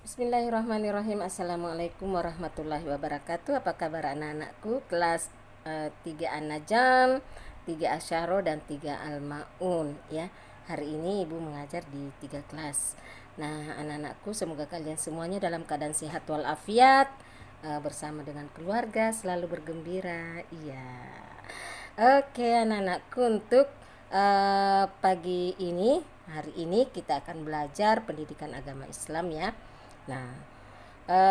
Bismillahirrahmanirrahim. Assalamualaikum warahmatullahi wabarakatuh. Apa kabar anak-anakku? Kelas 3 An-Najm, 3 Asyaro dan 3 Al-Maun ya. Hari ini Ibu mengajar di 3 kelas. Nah, anak-anakku, semoga kalian semuanya dalam keadaan sehat walafiat, bersama dengan keluarga, selalu bergembira. Iya. Oke, anak-anakku, untuk pagi ini, hari ini kita akan belajar pendidikan agama Islam ya. Nah,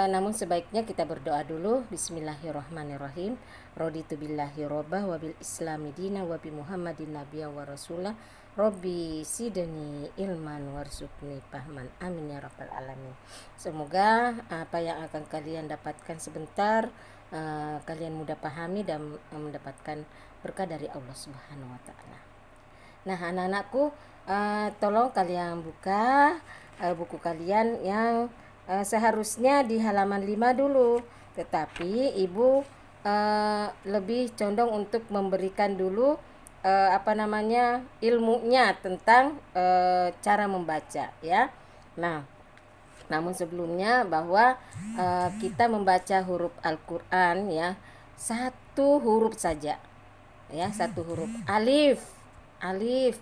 namun sebaiknya kita berdoa dulu. Bismillahirrahmanirrahim. Raditu billahi robbah wa bil islami dina wa bi muhammadin nabiyya wa rasulah. Robbi sidni ilman warzuqni fahman. Amin ya rabbal alamin. Semoga apa yang akan kalian dapatkan sebentar kalian mudah pahami dan mendapatkan berkah dari Allah Subhanahu wa taala. Nah, anak-anakku, tolong kalian buka buku kalian yang seharusnya di halaman 5 dulu, tetapi Ibu lebih condong untuk memberikan dulu ilmunya tentang cara membaca ya. Nah, namun sebelumnya bahwa kita membaca huruf Al-Qur'an ya, satu huruf saja ya, satu huruf alif. Alif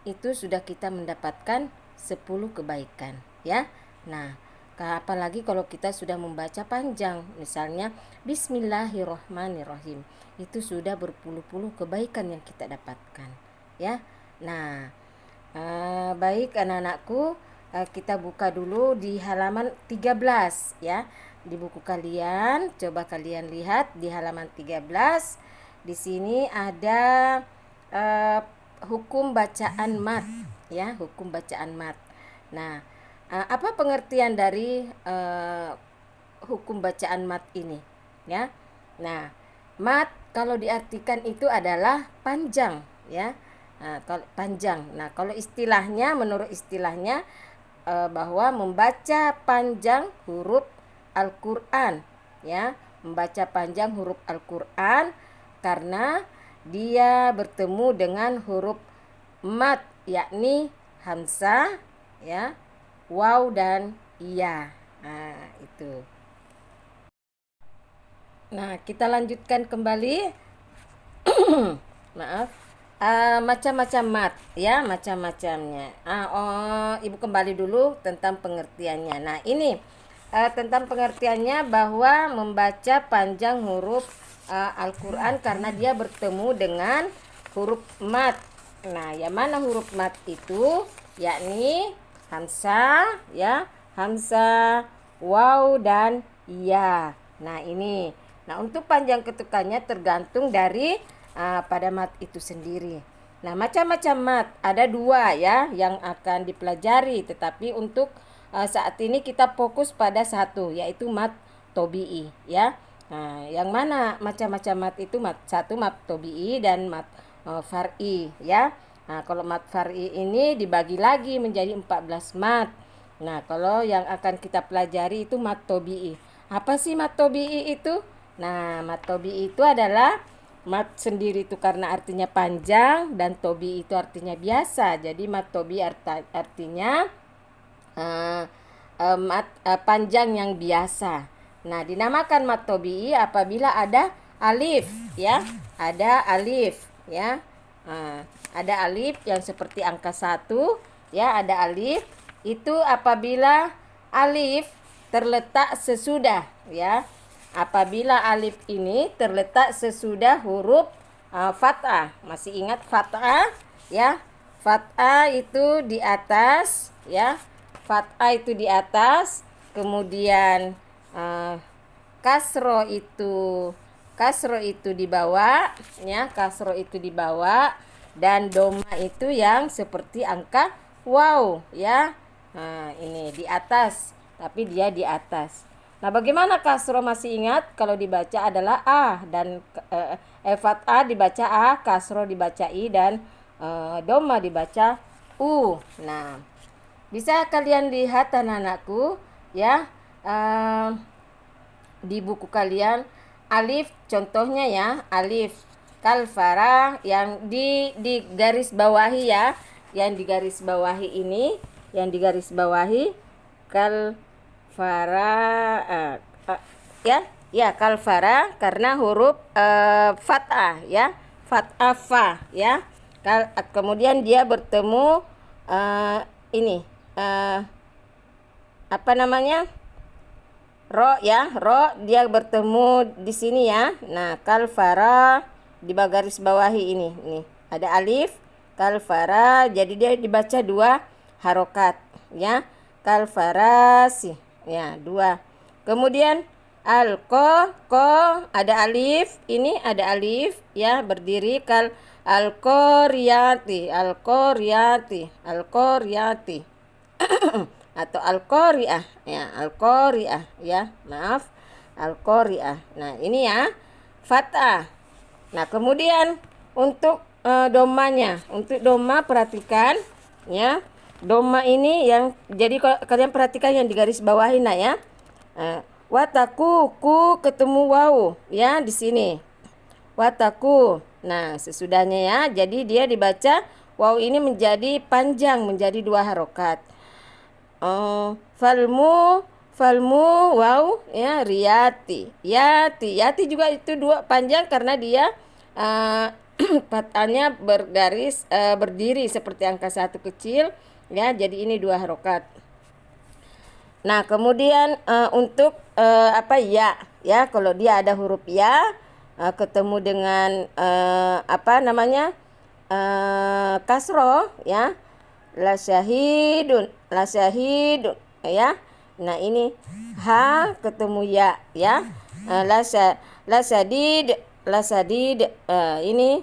itu sudah kita mendapatkan 10 kebaikan ya. Nah, apalagi kalau kita sudah membaca panjang, misalnya Bismillahirrohmanirrohim, itu sudah berpuluh-puluh kebaikan yang kita dapatkan ya. Nah, baik anak-anakku, kita buka dulu di halaman 13 ya. Di buku kalian, coba kalian lihat di halaman 13. Di sini ada hukum bacaan mat ya, hukum bacaan mat. Nah, apa pengertian dari hukum bacaan mat ini ya? Nah, mat kalau diartikan itu adalah panjang ya. Kalau panjang. Nah, kalau istilahnya, menurut istilahnya bahwa membaca panjang huruf Al-Qur'an ya, membaca panjang huruf Al-Qur'an karena dia bertemu dengan huruf mat, yakni hamzah ya, waw dan ya. Nah, itu. Nah, kita lanjutkan kembali. Maaf. Macam-macam mat ya, macam-macamnya. Ibu kembali dulu tentang pengertiannya. Nah, ini tentang pengertiannya bahwa membaca panjang huruf Al-Qur'an karena dia bertemu dengan huruf mat. Nah, yang mana huruf mat itu? Yakni hamzah ya, hamzah, waw dan ya. Nah, ini. Nah, untuk panjang ketukannya tergantung dari pada mat itu sendiri. Nah, macam-macam mat ada 2 ya yang akan dipelajari, tetapi untuk saat ini kita fokus pada satu, yaitu mat tobi'i ya. Nah, yang mana macam-macam mat itu? Satu mat tobi'i dan mat far'i ya. Nah, kalau mat far'i ini dibagi lagi menjadi 14 mat. Nah, kalau yang akan kita pelajari itu mat tobi'i. Apa sih mat tobi'i itu? Nah, mat tobi'i itu adalah mat sendiri itu karena artinya panjang dan tobi itu artinya biasa. Jadi mat tobi artinya mat panjang yang biasa. Nah, dinamakan mat tobi apabila ada alif ya. Ada alif ya. Ada alif yang seperti angka 1 ya, ada alif. Itu apabila alif terletak sesudah ya. Apabila alif ini terletak sesudah huruf fathah. Masih ingat fathah ya? Fathah itu di atas ya. Fathah itu di atas, kemudian kasro itu di bawah ya, kasro itu di bawah, dan doma itu yang seperti angka waw ya. Nah, ini di atas, tapi dia di atas. Nah, bagaimana kasro masih ingat? Kalau dibaca adalah a dan fathah dibaca a, kasro dibaca i, dan doma dibaca u. Nah, bisa kalian lihat anak-anakku ya, di buku kalian alif contohnya ya, alif kalfara yang di garis bawahi ya, yang di garis bawahi ini, yang di garis bawahi kal fara, ya, ya, kalfara karena huruf fathah, ya, fathah fa, ya. Kemudian dia bertemu ini apa namanya, ro, ya, ro dia bertemu di sini, ya. Nah, kalfara di garis bawahi ini ada alif kalfara, jadi dia dibaca 2 harokat, ya. Kalfarasi, ya, 2. Kemudian ko ada alif, ini ada alif, ya, berdiri alqoriyati atau al-qari'ah, ya, al-qari'ah, ya, maaf, al-qari'ah. Nah, ini ya fathah. Nah, kemudian untuk domanya, untuk doma perhatikan, ya, doma ini yang jadi kalian perhatikan yang di garis bawahi, nah, ya, wataku, ku ketemu waw, ya, di sini wataku. Nah, sesudahnya, ya, jadi dia dibaca waw ini menjadi panjang, menjadi 2 harokat. Falmu wow, ya, riyati, yati juga itu 2 panjang karena dia fathahnya bergaris berdiri seperti angka 1 kecil, ya, jadi ini 2 harokat. Nah, kemudian untuk ya, kalau dia ada huruf ya ketemu dengan apa namanya, kasroh, ya, la syahidun, ya. Nah, ini ha ketemu ya, ya. La sadid, ini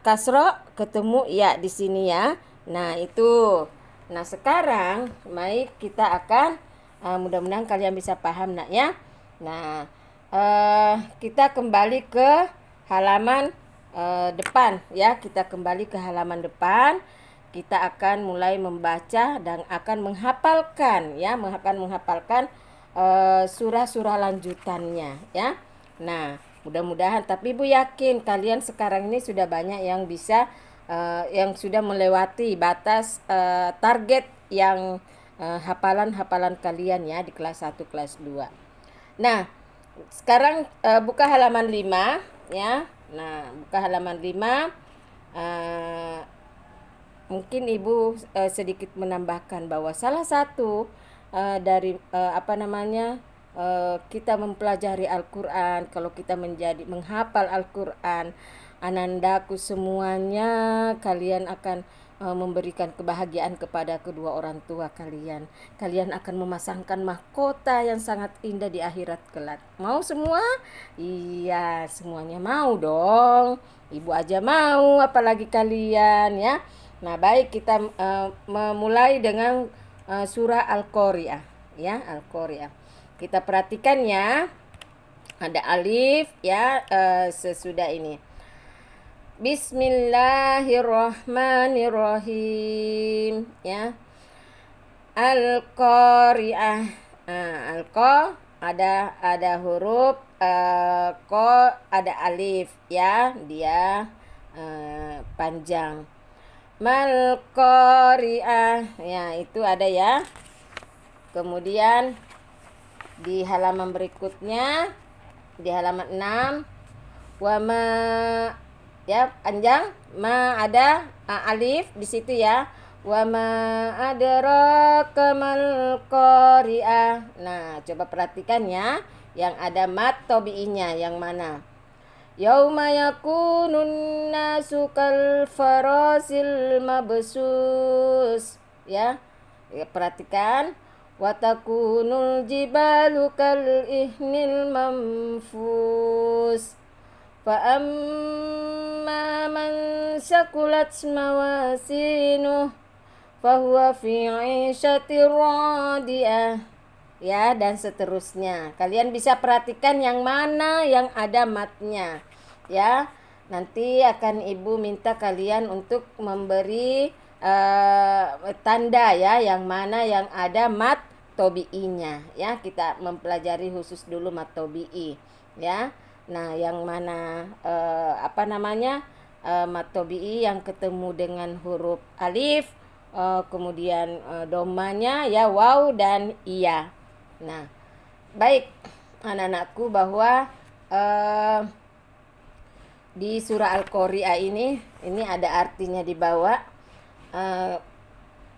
kasro ketemu ya di sini, ya. Nah, itu. Nah, sekarang baik kita akan mudah-mudahan kalian bisa paham, nak, ya. Nah, kita kembali ke halaman depan, ya. Kita kembali ke halaman depan. Kita akan mulai membaca dan akan menghafalkan, ya, menghafalkan surah-surah lanjutannya, ya. Nah, mudah-mudahan, tapi Ibu yakin kalian sekarang ini sudah banyak yang bisa yang sudah melewati batas target yang hafalan-hafalan kalian, ya, di kelas 1, kelas 2. Nah, sekarang buka halaman 5, ya. Nah, buka halaman 5. Mungkin Ibu sedikit menambahkan bahwa salah satu dari kita mempelajari Al-Quran, kalau kita menghafal Al-Quran, anandaku semuanya, kalian akan memberikan kebahagiaan kepada kedua orang tua kalian. Kalian akan memasangkan mahkota yang sangat indah di akhirat kelak. Mau semua? Iya, semuanya mau dong. Ibu aja mau, apalagi kalian, ya. Nah, baik, kita memulai dengan surah Al-Qari'ah, ya, Al-Qari'ah. Kita perhatikan, ya. Ada alif, ya, sesudah ini. Bismillahirrahmanirrahim, ya. Al-Qari'ah. Al-Qa ada huruf ko, ada alif, ya, dia panjang. Mal qari'ah, ya, itu ada, ya. Kemudian di halaman berikutnya, di halaman 6, wa ma, ya, panjang, ma ada alif di situ, ya. Wa ma adraka mal qari'ah. Nah, coba perhatikan, ya, yang ada mat tobi'inya yang mana? Yauma yakunun nasu kal farasil mabsus, ya. Perhatikan, wa takunul jibalu kal ihnil manfus, fa amma man sakulat mawasinuh fa huwa fi 'ishatir radiyah, ya, dan seterusnya. Kalian bisa perhatikan yang mana yang ada matnya, ya. Nanti akan Ibu minta kalian untuk memberi tanda, ya, yang mana yang ada mat tobi'inya, ya. Kita mempelajari khusus dulu mat tobi'i, ya. Nah, yang mana mat tobi'i yang ketemu dengan huruf alif, kemudian domanya, ya, waw dan iya. Nah, baik anak-anakku, bahwa di surah Al-Qari'ah ini ada artinya di bawah.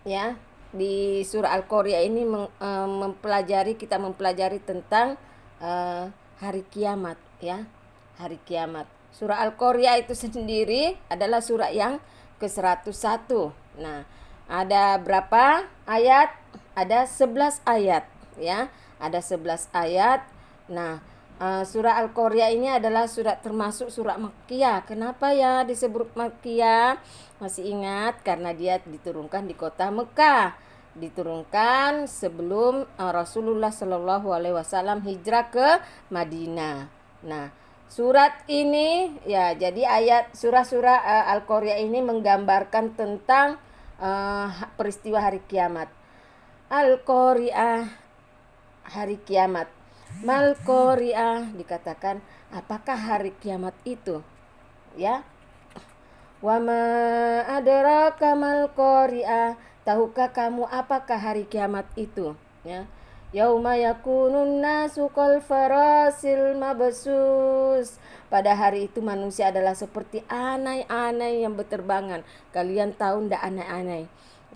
Ya, di surah Al-Qari'ah ini kita mempelajari tentang hari kiamat, ya. Hari kiamat. Surah Al-Qari'ah itu sendiri adalah surah yang ke-101. Nah, ada berapa ayat? Ada 11 ayat, ya. Ada 11 ayat. Nah, surah Al-Qari'ah ini adalah termasuk surah Makkiyah. Kenapa ya disebut Makkiyah? Masih ingat? Karena dia diturunkan di kota Mekah. Diturunkan sebelum Rasulullah Shallallahu Alaihi Wasallam hijrah ke Madinah. Nah, surat ini ya, jadi ayat surah-surah Al-Qari'ah ini menggambarkan tentang peristiwa hari kiamat. Al-Qari'ah, hari kiamat. Mal-Qari'ah, dikatakan apakah hari kiamat itu, ya. Wa ma adraka mal-Qari'ah, tahukah kamu apakah hari kiamat itu, ya. Yauma yakunun nasu kal farasil mabsus, pada hari itu manusia adalah seperti anai-anai yang berterbangan. Kalian tahu ndak anai-anai?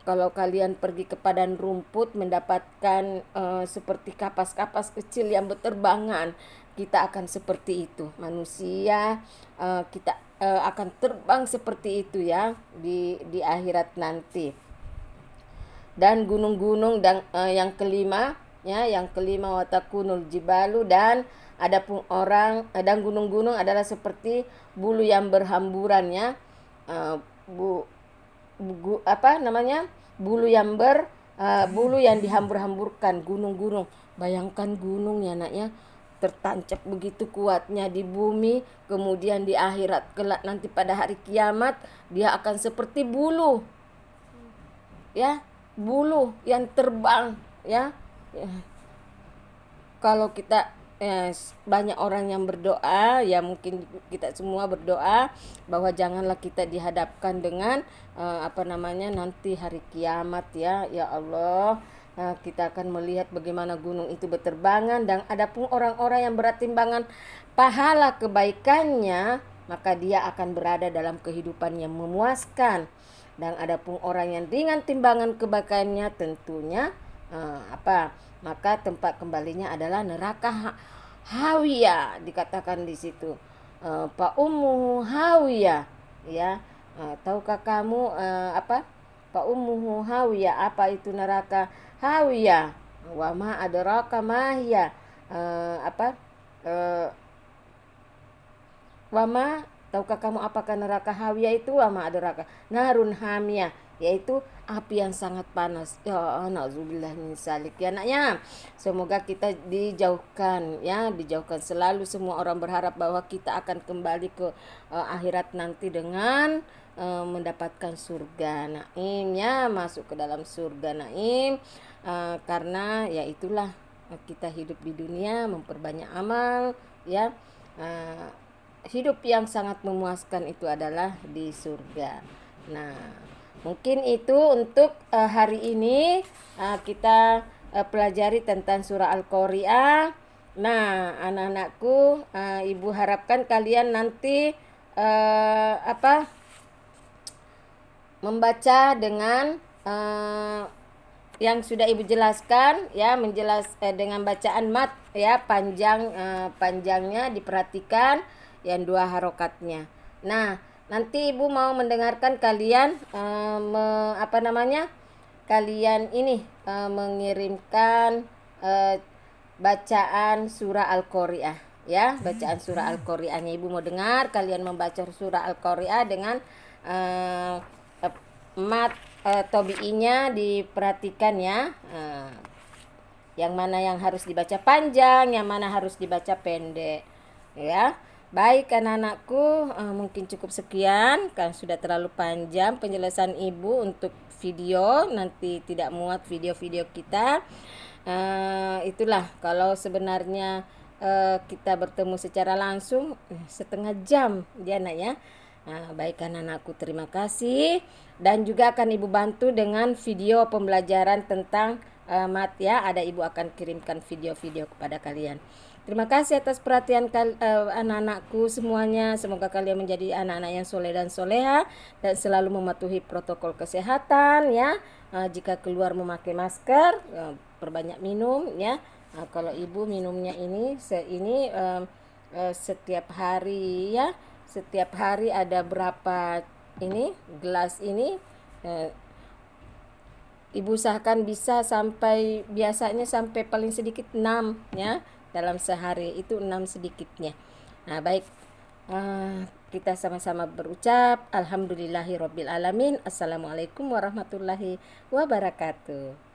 Kalau kalian pergi ke padang rumput mendapatkan seperti kapas-kapas kecil yang berterbangan, kita akan seperti itu. Manusia kita akan terbang seperti itu, ya, di akhirat nanti. Dan gunung-gunung, dan yang kelima, ya, yang kelima, watakunul jibalu, dan adapun orang dan gunung-gunung adalah seperti bulu yang berhamburan, ya. Bulu yang dihambur-hamburkan, gunung-gunung. Bayangkan gunung, ya nak, ya, tertancap begitu kuatnya di bumi, kemudian di akhirat kelak nanti pada hari kiamat dia akan seperti bulu, ya, bulu yang terbang, ya. Kalau kita banyak orang yang berdoa, ya, mungkin kita semua berdoa bahwa janganlah kita dihadapkan dengan nanti hari kiamat, ya. Ya Allah, kita akan melihat bagaimana gunung itu berterbangan, dan adapun orang-orang yang berat timbangan pahala kebaikannya, maka dia akan berada dalam kehidupan yang memuaskan. Dan adapun orang yang ringan timbangan kebaikannya, tentunya maka tempat kembalinya adalah neraka hawiyah, dikatakan di situ. Fa ummuhu hawiyah, ya. Tahukah kamu fa ummuhu hawiyah, apa itu neraka hawiyah? Wa ma adraka ma hiya, wa ma, tahukah kamu apakah neraka hawiyah itu? Wa ma adraka narun hamiyah, yaitu api yang sangat panas. Ya, nauzubillah min salik, ya anaknya. Semoga kita dijauhkan, ya, dijauhkan selalu. Semua orang berharap bahwa kita akan kembali ke akhirat nanti dengan mendapatkan surga naim, ya, masuk ke dalam surga naim. Karena ya itulah, kita hidup di dunia memperbanyak amal, ya. Hidup yang sangat memuaskan itu adalah di surga. Nah, mungkin itu untuk hari ini kita pelajari tentang surah Al-Qari'ah. Nah, anak-anakku, ibu harapkan kalian nanti membaca dengan yang sudah ibu jelaskan, ya, dengan bacaan mat, ya, panjangnya diperhatikan, yang 2 harokatnya. Nah, nanti ibu mau mendengarkan kalian kalian ini mengirimkan bacaan surah Al-Qari'ah, ya, bacaan surah Al-Qari'ahnya. Ibu mau dengar kalian membaca surah Al-Qari'ah dengan mat tobi'inya diperhatikan, ya. Yang mana yang harus dibaca panjang, yang mana harus dibaca pendek, ya. Baik anak-anakku, mungkin cukup sekian, kan sudah terlalu panjang penjelasan ibu untuk video, nanti tidak muat video-video kita. Itulah kalau sebenarnya kita bertemu secara langsung setengah jam, dia anak, ya. Baik anak-anakku, terima kasih, dan juga akan ibu bantu dengan video pembelajaran tentang Mat ya, ada ibu akan kirimkan video-video kepada kalian. Terima kasih atas perhatian anak-anakku semuanya. Semoga kalian menjadi anak-anak yang soleh dan soleha dan selalu mematuhi protokol kesehatan ya. Jika keluar memakai masker, perbanyak minum ya. Kalau ibu minumnya ini setiap hari ya. Setiap hari ada berapa ini gelas ini. Ibu usahakan bisa biasanya sampai paling sedikit 6 ya, dalam sehari itu 6 sedikitnya. Nah baik, kita sama-sama berucap alhamdulillahirobbil alamin. Assalamualaikum warahmatullahi wabarakatuh.